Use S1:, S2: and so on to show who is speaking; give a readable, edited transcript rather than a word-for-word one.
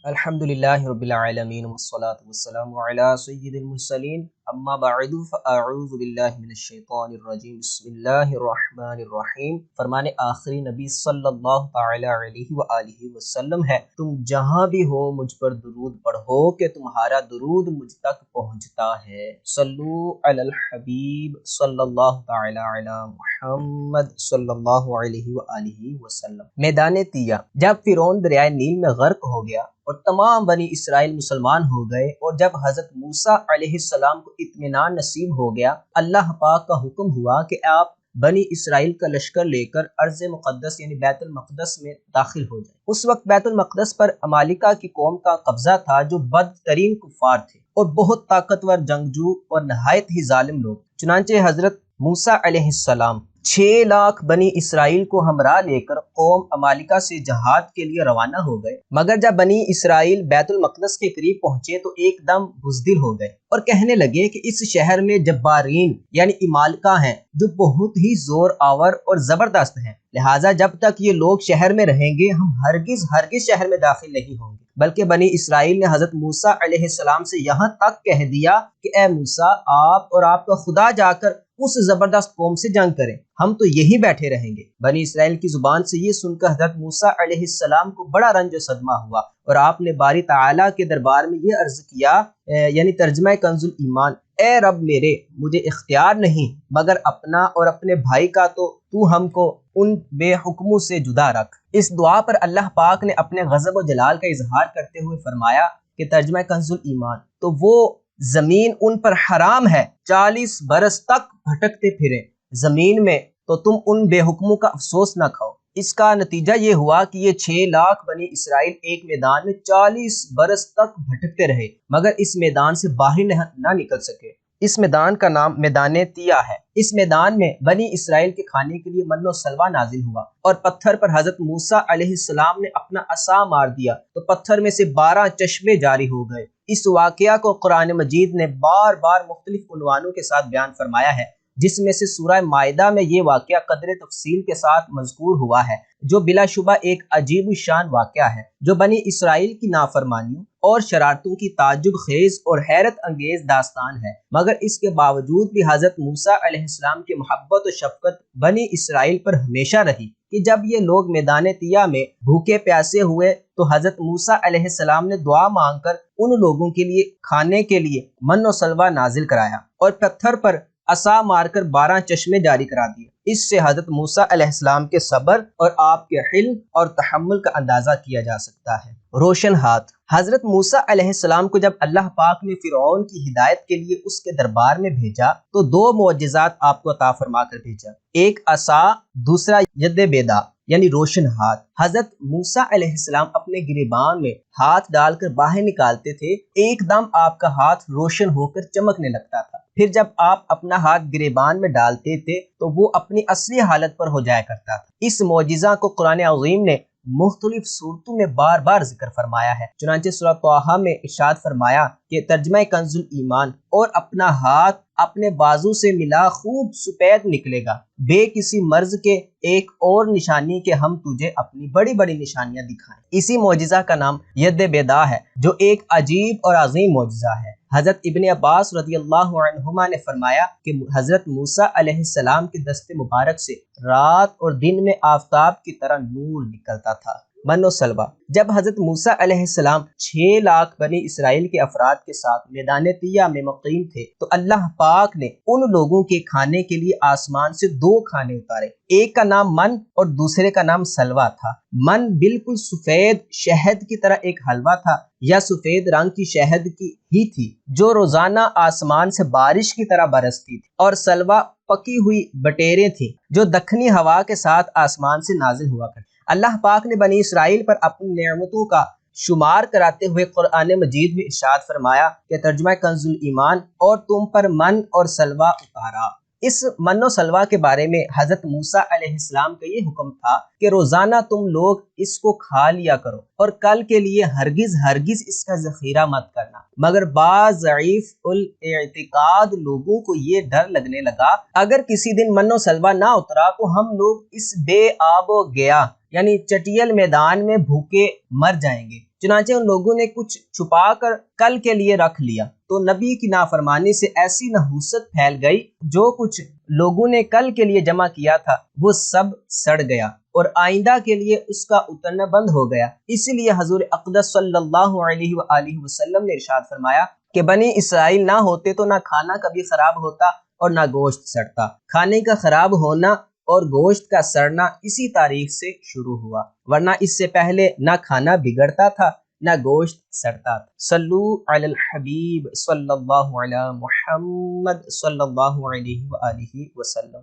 S1: الحمدللہ رب العالمین والصلاة والسلام علی سید المرسلین اما بعد فاعوذ باللہ من الشیطان الرجیم بسم اللہ الرحمن الرحیم۔ فرمان آخری نبی صلی اللہ تعالی علیہ وآلہ وسلم ہے، تم جہاں بھی ہو مجھ پر درود پڑھو کہ تمہارا درود مجھ تک پہنچتا ہے۔ صلو علی الحبیب صلی اللہ تعالی علی محمد صلی اللہ علیہ وآلہ وسلم۔ میدان تیہ، جب فرعون دریائے نیل میں غرق ہو گیا اور تمام بنی اسرائیل مسلمان ہو گئے، اور جب حضرت موسیٰ علیہ السلام کو اطمینان نصیب ہو گیا، اللہ پاک کا حکم ہوا کہ آپ بنی اسرائیل کا لشکر لے کر ارض مقدس یعنی بیت المقدس میں داخل ہو جائیں۔ اس وقت بیت المقدس پر عمالقہ کی قوم کا قبضہ تھا، جو بدترین کفار تھے اور بہت طاقتور جنگجو اور نہایت ہی ظالم لوگ۔ چنانچہ حضرت موسیٰ علیہ السلام 6 لاکھ بنی اسرائیل کو ہمراہ لے کر قوم عمالقہ سے جہاد کے لیے روانہ ہو گئے، مگر جب بنی اسرائیل بیت المقدس کے قریب پہنچے تو ایک دم بزدل ہو گئے اور کہنے لگے کہ اس شہر میں جبارین یعنی عمالقہ ہیں، جو بہت ہی زور آور اور زبردست ہیں، لہٰذا جب تک یہ لوگ شہر میں رہیں گے ہم ہرگز شہر میں داخل نہیں ہوں گے۔ بلکہ بنی اسرائیل نے حضرت موسیٰ علیہ السلام سے یہاں تک کہہ دیا کہ اے موسیٰ، آپ اور آپ کا خدا جا کر اس زبردست قوم سے جنگ کریں، ہم تو یہی بیٹھے رہیں گے۔ بنی اسرائیل کی زبان سے یہ سن کر حضرت موسیٰ علیہ السلام کو بڑا رنج و صدمہ ہوا، اور آپ نے باری تعالیٰ کے دربار میں یہ عرض کیا، یعنی ترجمہ کنز ایمان، اے رب میرے، مجھے اختیار نہیں مگر اپنا اور اپنے بھائی کا، تو ہم کو ان بے حکموں سے جدا رکھ۔ اس دعا پر اللہ پاک نے اپنے غضب و جلال کا اظہار کرتے ہوئے فرمایا کہ ترجمہ کنز ایمان، تو وہ زمین ان پر حرام ہے، 40 برس تک بھٹکتے پھریں زمین میں، تو تم ان بے حکموں کا افسوس نہ کھاؤ۔ اس کا نتیجہ یہ ہوا کہ یہ 6 لاکھ بنی اسرائیل ایک میدان میں 40 برس تک بھٹکتے رہے، مگر اس میدان سے باہر نہ نکل سکے۔ اس میدان کا نام میدان تیہ ہے۔ اس میدان میں بنی اسرائیل کے کھانے کے لیے من و سلوہ نازل ہوا، اور پتھر پر حضرت موسیٰ علیہ السلام نے اپنا عصا مار دیا تو پتھر میں سے 12 چشمے جاری ہو گئے۔ اس واقعہ کو قرآن مجید نے بار بار مختلف عنوانوں کے ساتھ بیان فرمایا ہے، جس میں سے سورہ مائدہ میں یہ واقعہ قدر تفصیل کے ساتھ مذکور ہوا ہے، جو بلا شبہ ایک عجیب الشان واقعہ ہے، جو بنی اسرائیل کی نافرمانیوں اور شرارتوں کی تعجب خیز اور حیرت انگیز داستان ہے۔ مگر اس کے باوجود بھی حضرت موسیٰ علیہ السلام کی محبت و شفقت بنی اسرائیل پر ہمیشہ رہی کہ جب یہ لوگ میدان تیہ میں بھوکے پیاسے ہوئے تو حضرت موسیٰ علیہ السلام نے دعا مانگ کر ان لوگوں کے لیے کھانے کے لیے من و سلوہ نازل کرایا، اور پتھر پر عصا مار کر 12 چشمے جاری کرا دیے۔ اس سے حضرت موسیٰ علیہ السلام کے صبر اور آپ کے حلم اور تحمل کا اندازہ کیا جا سکتا ہے۔ روشن ہاتھ، حضرت موسیٰ علیہ السلام کو جب اللہ پاک نے فرعون کی ہدایت کے لیے اس کے دربار میں بھیجا تو 2 معجزات آپ کو عطا فرما کر بھیجا، ایک عصا، دوسرا ید بیدا یعنی روشن ہاتھ۔ حضرت موسیٰ علیہ السلام اپنے گریبان میں ہاتھ ڈال کر باہر نکالتے تھے، ایک دم آپ کا ہاتھ روشن ہو کر چمکنے لگتا تھا۔ پھر جب آپ اپنا ہاتھ گریبان میں ڈالتے تھے تو وہ اپنی اصلی حالت پر ہو جایا کرتا تھا۔ اس معجزہ کو قرآن عظیم نے مختلف صورتوں میں بار بار ذکر فرمایا ہے۔ چنانچہ سورہ طٰہٰ میں ارشاد فرمایا کہ ترجمہ کنز ایمان، اور اپنا ہاتھ اپنے بازو سے ملا خوب سفید نکلے گا، بے کسی مرض کے، ایک اور نشانی کہ ہم تجھے اپنی بڑی بڑی نشانیاں دکھائیں۔ اسی معجزہ کا نام ید بیدا ہے، جو ایک عجیب اور عظیم معجزہ ہے۔ حضرت ابن عباس رضی اللہ عنہما نے فرمایا کہ حضرت موسیٰ علیہ السلام کے دست مبارک سے رات اور دن میں آفتاب کی طرح نور نکلتا تھا۔ من و سلوہ، جب حضرت موسیٰ علیہ السلام 6 لاکھ بنی اسرائیل کے افراد کے ساتھ میدان تیہ میں مقیم تھے تو اللہ پاک نے ان لوگوں کے کھانے کے لیے آسمان سے 2 کھانے اتارے، ایک کا نام من اور دوسرے کا نام سلوہ تھا۔ من بالکل سفید شہد کی طرح ایک حلوہ تھا، یا سفید رنگ کی شہد کی ہی تھی، جو روزانہ آسمان سے بارش کی طرح برستی تھی، اور سلوہ پکی ہوئی بٹیریں تھیں جو دکنی ہوا کے ساتھ آسمان سے نازل ہوا کرتی۔ اللہ پاک نے بنی اسرائیل پر اپنی نعمتوں کا شمار کراتے ہوئے قرآن مجید میں ارشاد فرمایا کہ ترجمہ کنز ایمان، اور تم پر من اور سلوہ اتارا۔ اس من و سلوہ کے بارے میں حضرت موسیٰ علیہ السلام کا یہ حکم تھا کہ روزانہ تم لوگ اس کو کھا لیا کرو، اور کل کے لیے ہرگز اس کا ذخیرہ مت کرنا۔ مگر بعض ضعیف الاعتقاد لوگوں کو یہ ڈر لگنے لگا، اگر کسی دن من و سلوہ نہ اترا تو ہم لوگ اس بے آب و گیا یعنی چٹیل میدان میں بھوکے مر جائیں گے۔ چنانچہ ان لوگوں نے کچھ چھپا کر کل کے لیے رکھ لیا، تو نبی کی نافرمانی سے ایسی نحوست پھیل گئی، جو کچھ لوگوں نے کل کے لیے جمع کیا تھا وہ سب سڑ گیا اور آئندہ کے لیے اس کا اترنا بند ہو گیا۔ اسی لیے حضور اقدس صلی اللہ علیہ وآلہ وسلم نے ارشاد فرمایا کہ بنی اسرائیل نہ ہوتے تو نہ کھانا کبھی خراب ہوتا اور نہ گوشت سڑتا۔ کھانے کا خراب ہونا اور گوشت کا سڑنا اسی تاریخ سے شروع ہوا، ورنہ اس سے پہلے نہ کھانا بگڑتا تھا نہ گوشت سڑتا تھا۔ صلو علی الحبیب صلی اللہ علی محمد صلی اللہ علیہ وآلہ وسلم۔